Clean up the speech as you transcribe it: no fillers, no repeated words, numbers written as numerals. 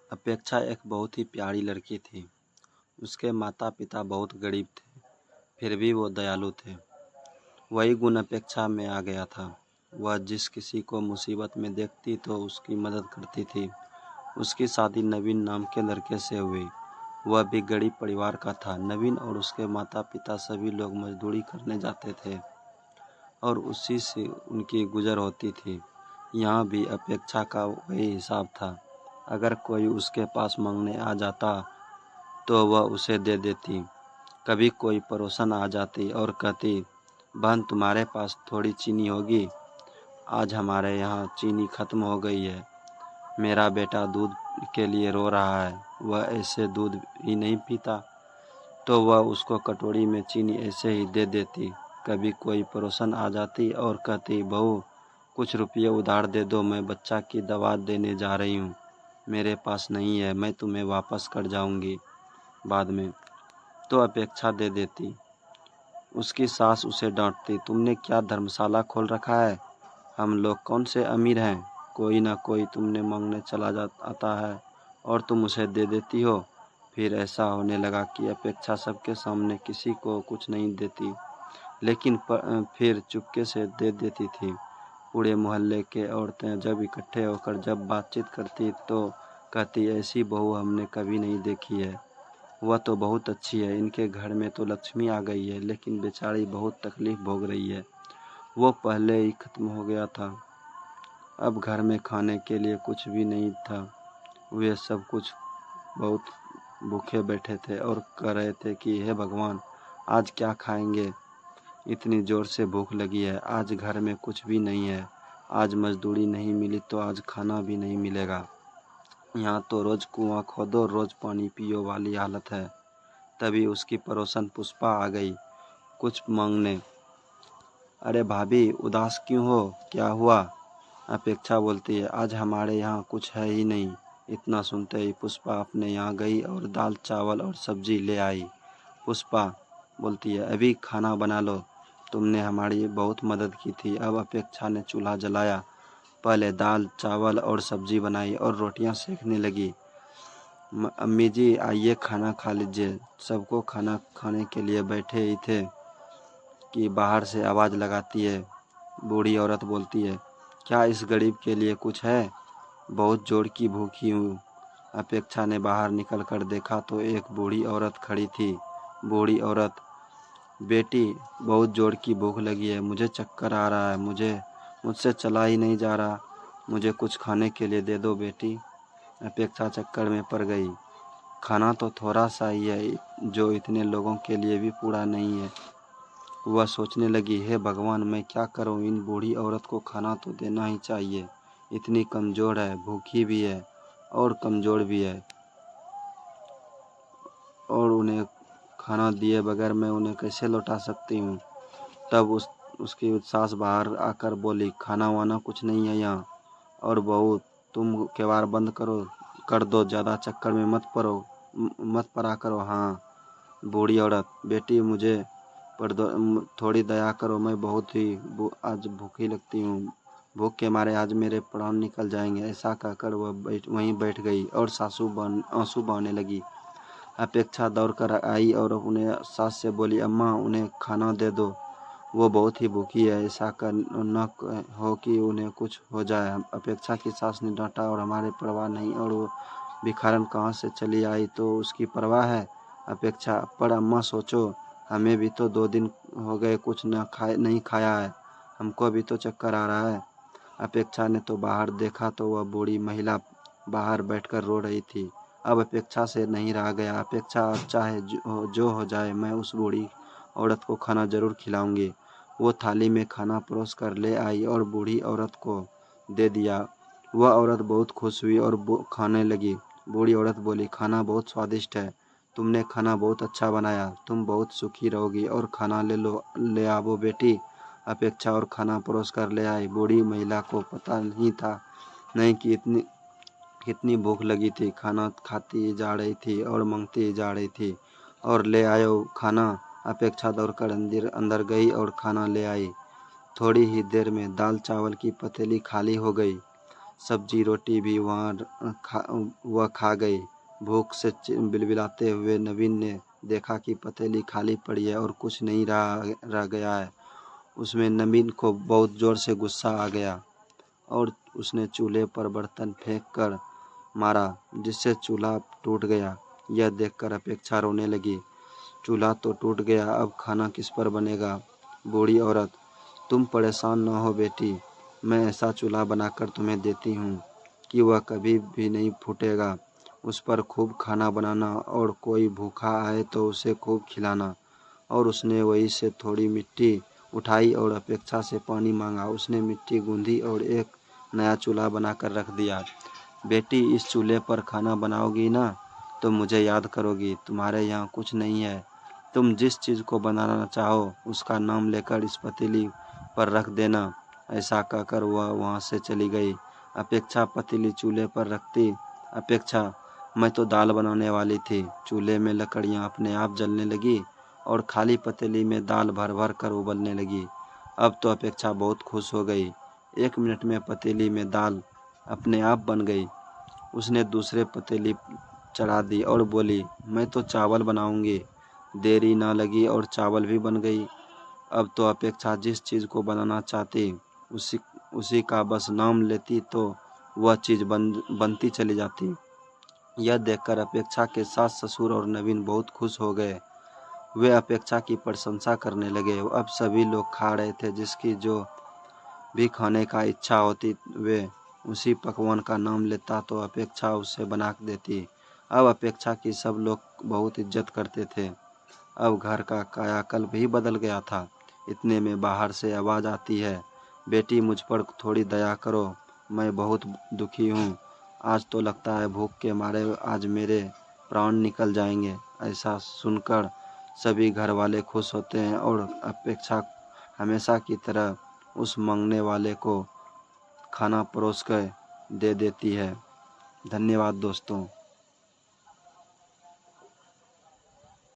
अपेक्षा एक बहुत ही प्यारी लड़की थी। उसके माता पिता बहुत गरीब थे, फिर भी वो दयालु थे। वही गुण अपेक्षा में आ गया था। वह जिस किसी को मुसीबत में देखती तो उसकी मदद करती थी। उसकी शादी नवीन नाम के लड़के से हुई। वह भी गरीब परिवार का था। नवीन और उसके माता पिता सभी लोग मजदूरी करने जाते थे और उसी से उनकी गुजर होती थी। यहाँ भी अपेक्षा का वही हिसाब था। अगर कोई उसके पास मांगने आ जाता तो वह उसे दे देती। कभी कोई पड़ोसन आ जाती और कहती, बहन तुम्हारे पास थोड़ी चीनी होगी? आज हमारे यहाँ चीनी खत्म हो गई है। मेरा बेटा दूध के लिए रो रहा है, वह ऐसे दूध ही नहीं पीता। तो वह उसको कटोरी में चीनी ऐसे ही दे देती। कभी कोई पड़ोसन आ जाती और कहती, बहू कुछ रुपये उधार दे दो, मैं बच्चा की दवा देने जा रही हूँ। मेरे पास नहीं है, मैं तुम्हें वापस कर जाऊँगी बाद में। तो अपेक्षा दे देती। उसकी सास उसे डांटती, तुमने क्या धर्मशाला खोल रखा है? हम लोग कौन से अमीर हैं? कोई ना कोई तुमने मांगने आता है और तुम उसे दे देती हो। फिर ऐसा होने लगा कि अपेक्षा सबके सामने किसी को कुछ नहीं देती, लेकिन फिर चुपके से दे देती थी। पूरे मोहल्ले के औरतें जब इकट्ठे होकर जब बातचीत करती तो कहती, ऐसी बहू हमने कभी नहीं देखी है। वह तो बहुत अच्छी है, इनके घर में तो लक्ष्मी आ गई है, लेकिन बेचारी बहुत तकलीफ भोग रही है। वो पहले ही खत्म हो गया था। अब घर में खाने के लिए कुछ भी नहीं था। वे सब कुछ बहुत भूखे बैठे थे और कह रहे थे कि हे भगवान, आज क्या खाएंगे? इतनी ज़ोर से भूख लगी है। आज घर में कुछ भी नहीं है। आज मजदूरी नहीं मिली तो आज खाना भी नहीं मिलेगा। यहाँ तो रोज़ कुआं खोदो रोज़ पानी पियो वाली हालत है। तभी उसकी पड़ोसन पुष्पा आ गई कुछ मांगने। अरे भाभी, उदास क्यों हो? क्या हुआ? अपेक्षा बोलती है, आज हमारे यहाँ कुछ है ही नहीं। इतना सुनते ही पुष्पा अपने यहाँ गई और दाल चावल और सब्जी ले आई। पुष्पा बोलती है, अभी खाना बना लो, तुमने हमारी बहुत मदद की थी। अब अपेक्षा ने चूल्हा जलाया, पहले दाल चावल और सब्जी बनाई और रोटियां सेकने लगी। अम्मी जी आइए खाना खा लीजिए। सबको खाना खाने के लिए बैठे ही थे कि बाहर से आवाज़ लगाती है। बूढ़ी औरत बोलती है, क्या इस गरीब के लिए कुछ है? बहुत जोर की भूखी हूँ। अपेक्षा ने बाहर निकल कर देखा तो एक बूढ़ी औरत खड़ी थी। बूढ़ी औरत, बेटी बहुत जोर की भूख लगी है, मुझे चक्कर आ रहा है, मुझसे चला ही नहीं जा रहा, मुझे कुछ खाने के लिए दे दो बेटी। अपेक्षा चक्कर में पड़ गई। खाना तो थोड़ा सा ही है जो इतने लोगों के लिए भी पूरा नहीं है। वह सोचने लगी, हे भगवान, मैं क्या करूं? इन बूढ़ी औरत को खाना तो देना ही चाहिए। इतनी कमज़ोर है, भूखी भी है और कमज़ोर भी है, और उन्हें खाना दिए बगैर मैं उन्हें कैसे लौटा सकती हूँ? तब उसकी सास बाहर आकर बोली, खाना वाना कुछ नहीं है यहाँ। और बहू, तुम केवाड़ बंद कर दो, ज़्यादा चक्कर में मत पड़ा करो। हाँ। बूढ़ी औरत, बेटी मुझे पर थोड़ी दया करो, मैं बहुत ही आज भूखी लगती हूँ। भूख के मारे आज मेरे प्राण निकल जाएंगे। ऐसा कहकर वह वहीं बैठ गई और आंसू बहाने लगी। अपेक्षा दौड़ कर आई और उन्हें सास से बोली, अम्मा उन्हें खाना दे दो, वो बहुत ही भूखी है। ऐसा कर न हो कि उन्हें कुछ हो जाए। अपेक्षा की सास ने डांटा, और हमारे परवाह नहीं, और वो भिखारन कहाँ से चली आई तो उसकी परवाह है? अपेक्षा, पर अम्मा सोचो, हमें भी तो 2 दिन हो गए कुछ नहीं खाया है, हमको भी तो चक्कर आ रहा है। अपेक्षा ने तो बाहर देखा तो वह बूढ़ी महिला बाहर बैठकर रो रही थी। अब अपेक्षा से नहीं रहा गया। अपेक्षा, अब चाहे जो हो जाए, मैं उस बूढ़ी औरत को खाना जरूर खिलाऊंगी। वो थाली में खाना परोस कर ले आई और बूढ़ी औरत को दे दिया। वह औरत बहुत खुश हुई और खाने लगी। बूढ़ी औरत बोली, खाना बहुत स्वादिष्ट है, तुमने खाना बहुत अच्छा बनाया, तुम बहुत सुखी रहोगी, और खाना ले आवो बेटी। अपेक्षा और खाना परोस कर ले आई। बूढ़ी महिला को पता नहीं था नहीं कि कितनी भूख लगी थी। खाना खाती जा रही थी और मांगती जा रही थी। और ले आयो खाना। अपेक्षा दौड़कर अंदर गई और खाना ले आई। थोड़ी ही देर में दाल चावल की पतीली खाली हो गई। सब्जी रोटी भी वह खा गई। भूख से बिलबिलाते हुए नवीन ने देखा कि पतीली खाली पड़ी है और कुछ नहीं रह गया है। उसमें नवीन को बहुत ज़ोर से गुस्सा आ गया और उसने चूल्हे पर बर्तन फेंक कर मारा, जिससे चूल्हा टूट गया। यह देखकर अपेक्षा रोने लगी। चूल्हा तो टूट गया, अब खाना किस पर बनेगा? बूढ़ी औरत: तुम परेशान न हो बेटी, मैं ऐसा चूल्हा बनाकर तुम्हें देती हूँ कि वह कभी भी नहीं फूटेगा। उस पर खूब खाना बनाना और कोई भूखा आए तो उसे खूब खिलाना। और उसने वहीं से थोड़ी मिट्टी उठाई और अपेक्षा से पानी मांगा। उसने मिट्टी गूंधी और एक नया चूल्हा बनाकर रख दिया। बेटी, इस चूल्हे पर खाना बनाओगी ना तो मुझे याद करोगी। तुम्हारे यहाँ कुछ नहीं है, तुम जिस चीज़ को बनाना चाहो उसका नाम लेकर इस पतीली पर रख देना। ऐसा कहकर वह वहाँ से चली गई। अपेक्षा पतीली चूल्हे पर रखती: अपेक्षा, मैं तो दाल बनाने वाली थी। चूल्हे में लकड़ियाँ अपने आप जलने लगी और खाली पतीली में दाल भर भर कर उबलने लगी। अब तो अपेक्षा बहुत खुश हो गई। 1 मिनट में पतीली में दाल अपने आप बन गई। उसने दूसरे पतीली चढ़ा दी और बोली, मैं तो चावल बनाऊंगी। देरी न लगी और चावल भी बन गई। अब तो अपेक्षा जिस चीज़ को बनाना चाहती उसी का बस नाम लेती तो वह चीज़ बनती चली जाती। यह देखकर अपेक्षा के सास ससुर और नवीन बहुत खुश हो गए। वे अपेक्षा की प्रशंसा करने लगे। अब सभी लोग खा रहे थे। जिसकी जो भी खाने का इच्छा होती वे उसी पकवान का नाम लेता तो अपेक्षा उसे बना देती। अब अपेक्षा की सब लोग बहुत इज्जत करते थे। अब घर का कायाकल्प भी बदल गया था। इतने में बाहर से आवाज़ आती है, बेटी मुझ पर थोड़ी दया करो, मैं बहुत दुखी हूँ। आज तो लगता है भूख के मारे आज मेरे प्राण निकल जाएंगे। ऐसा सुनकर सभी घर वाले खुश होते हैं और अपेक्षा हमेशा की तरह उस मांगने वाले को खाना परोस कर दे देती है। धन्यवाद दोस्तों।